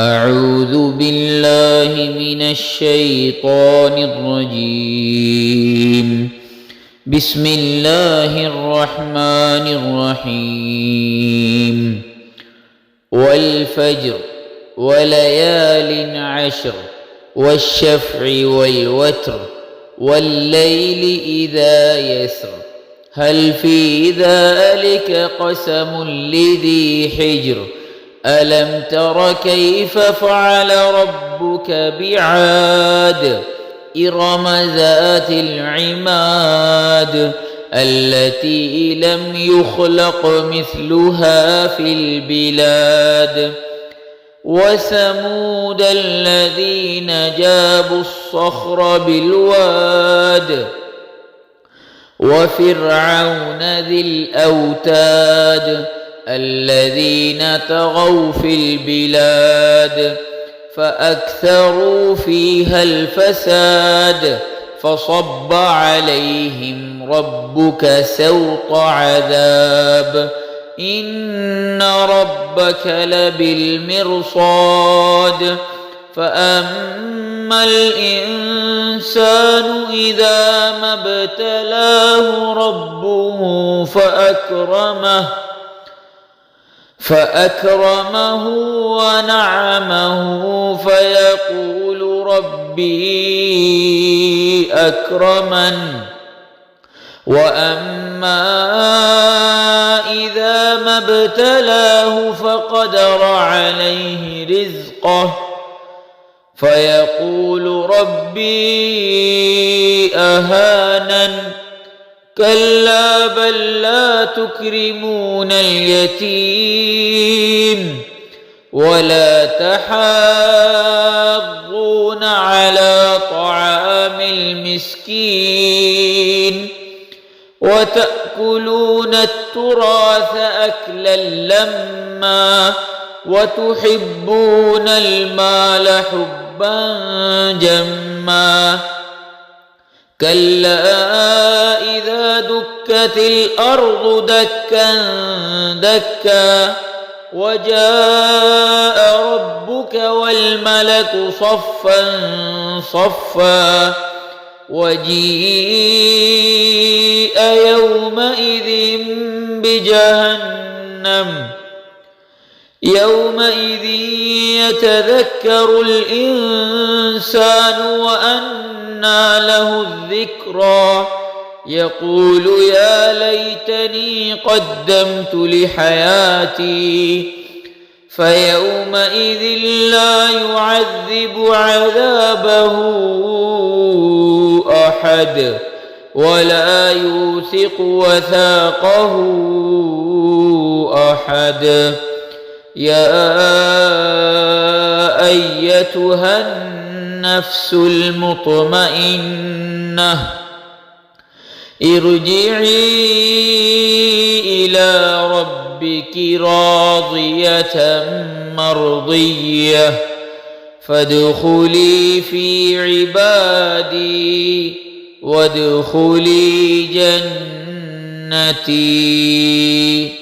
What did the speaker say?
أعوذ بالله من الشيطان الرجيم. بسم الله الرحمن الرحيم. والفجر وليال عشر والشفع والوتر والليل إذا يسر هل في ذلك قسم لذي حجر ألم تر كيف فعل ربك بعاد إرم ذات العماد التي لم يخلق مثلها في البلاد وثمود الذين جابوا الصخر بالواد وفرعون ذي الأوتاد الذين طغوا في البلاد فأكثروا فيها الفساد فصب عليهم ربك سوط عذاب إن ربك لبالمرصاد فأما الإنسان إذا ما ابتلاه ربه فأكرمه ونعمه فيقول ربي أكرمن وأما إذا ما ابتلاه فقدر عليه رزقه فيقول ربي أهانن كلا بل لا تكرمون اليتيم ولا تحاضون على طعام المسكين وتأكلون التراث أكلا لما وتحبون المال حبا جما كلا إذا دكت الأرض دكا دكا وجاء ربك والملك صفا صفا وجيء يومئذ بجهنم يومئذ يتذكر الإنسان وأنى له الذكرى يقول يا ليتني قدمت لحياتي فيومئذ لا يعذب عذابه أحد ولا يوثق وثاقه أحد يا أيتها النفس المطمئنة ارجعي إلى ربك راضية مرضية فادخلي في عبادي وادخلي جنتي.